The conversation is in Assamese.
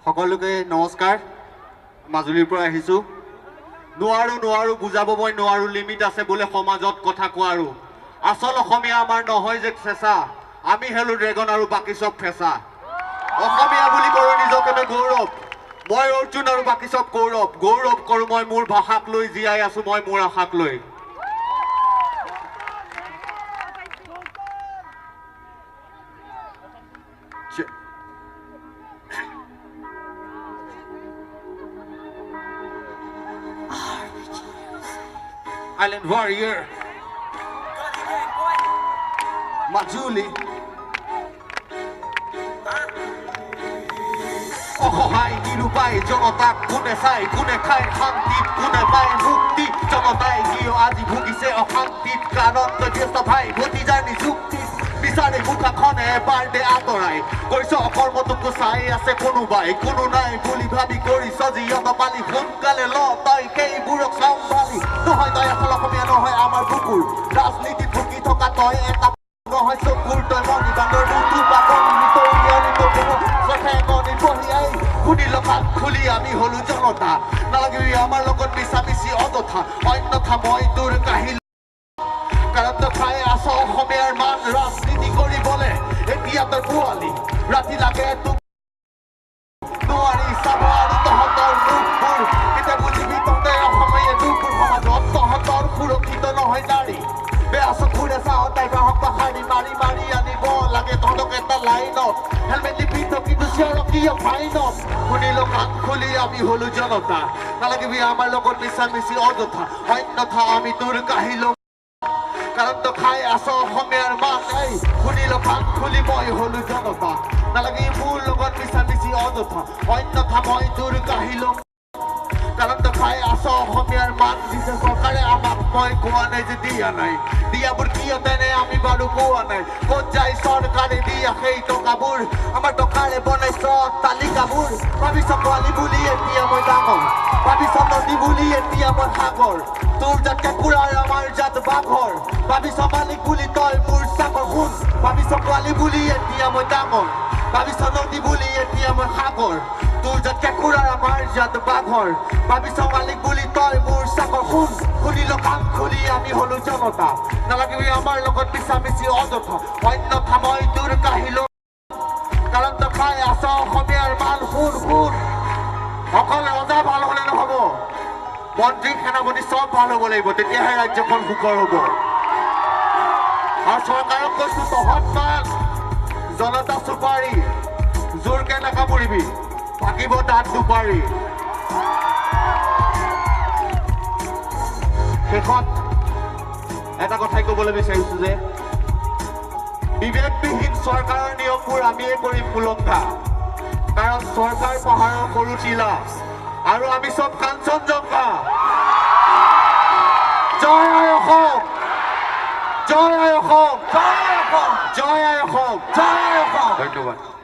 সকলোকে নমস্কাৰ মাজুলীৰ পৰা আহিছো নোৱাৰো বুজাব মই নোৱাৰো লিমিট আছে বোলে সমাজত কথা কোৱাৰো আসল অসমীয়া আমাৰ নহয় যে ফেসা আমি হেলু ড্ৰেগন আৰু বাকি সব ফেসা অসমীয়া বুলি কৰো নিজকে গৌৰৱ মই অৰ্জুন আৰু বাকি সব গৌৰৱ কৰো মই মোৰ ভাষাক লৈ জীয়াই আছো মই মোৰ আশাক লৈ Island Warrior Majuli অসহায় নিরুপায় জনতাক কোনে চাই কোনে খাই শান্তিত কোনে পায় মুক্তি জনতাই কিয় আজি ভুগিছে অশান্তিত কাৰণ ব্যস্ত ভাই ভতিজাৰ নিযুক্তি বিচাৰে মুখাখনে এবাৰ দে আঁতৰাই কৈছ অকৰ্মটোকো চাই আছে কোনোবাই কোনো নাই বুলি ভাবি কৰিছ যিয়ত পালি সোনকালে ল তই সেইবোৰক চম্ভালি নহয় তই আসল অসমীয়া নহয় আমাৰ বুকুৰ ৰাজনীতিত ভুগি থকা তই এটা নহয় চকুৰ তই মণি বান্দৰ মুঠু পাপন শুনিল কাণ খুলি আমি হলো জনতা নালাগিবি আমাৰ লগত মিছামিছি অযথা অন্যথা মই তোৰ কাহিল কাৰণ তই খাই আছ অসমীয়াৰ মান ৰাজনীতি কৰিবলৈ এতিয়া তই পোৱালি ৰাতি লাগে তোক নোৱাৰি চাব আৰু তহঁতৰ মুখবোৰ এতিয়া বুজিবি তহঁতে অসমীয়া দুখবোৰ সমাজত তহঁতৰ সুৰক্ষিত নহয় নাৰী বেয়া চকুৰে চাহ তাই বাহক পাহাৰী মাৰি মাৰি আনিব লাগে তহঁতক এটা লাইনত হেলমেট লিপিত কিন্তু চিঞৰকীয় ফাইনত শুনিলো কাণ খুলি আমি হলো জনতা নালাগিবি আমাৰ লগত মিছামিছি অযথা অন্যথা আমি তোৰ কাহিলো কাৰণ তই খাই আছ অসমীয়াৰ মান এই শুনিলো কাণ খুলি মই হলো জনতা নালাগি মোৰ লগত মিছামিছি অযথা অন্যথা মই তোৰ কাহিলো কাৰণ তই খাই আছ অসমীয়াৰ মান দিছে চৰকাৰে আমাক মই কোৱা নাই যে দিয়া নাই দিয়াবোৰ কিয় তেনে আমি বাৰু কোৱা নাই ক'ত যায় চৰকাৰে দিয়া সেই টকাবোৰ আমাৰ টকাৰে বনাইছ তালিকাবোৰ ভাবিছ পোৱালি বুলি এতিয়া মই ডাঙৰ ভাবিছ নদী বুলি এতিয়া মই সাগৰ তোৰ জাত কেঁকুৰাৰ আমাৰ জাত বাঘৰ ভাবিছ মালিক বুলি তই মোৰ চাকৰ শুন ভাবিছ পোৱালি বুলি এতিয়া মই ডাঙৰ ভাবিছ নদী বুলি এতিয়া মই সাগৰ তোৰ জাত কেঁকুৰাৰ আমাৰ জাত বাঘৰ ভাবিছ মালিক বুলি তই মোৰ চাকৰ শুন শুনিল কাণ খুলি আমি হলো জনতা নালাগিবি আমাৰ লগত মিছামিছি অযথা অন্যথা মই তোৰ কাহিলো কাৰণ তই খাই আছ অসমীয়াৰ মান শুন অকল ৰজা ভাল হলে নহব মন্ত্ৰী সেনাপতি চব ভাল হ'ব লাগিব তেতিয়াহে ৰাজ্যখন সুখৰ হ'ব আৰু চৰকাৰক কৈছো তহঁত মান জনতা চুপাৰী জোৰকে নাকামুৰিবি থাকিব তাত দুপাৰি শেষত এটা কথাই ক'বলৈ বিচাৰিছো যে বিবেকবিহীন চৰকাৰৰ নিয়মবোৰ আমিয়ে কৰিম উলংঘা কাৰণ চৰকাৰ পাহাৰৰ সৰু টিলা আৰু আমি চব কাঞ্চনজংঘা জয় আই অসম জয় আই অসম জয় আই অসম জয় আই অসম জয় আই অসম ধন্যবাদ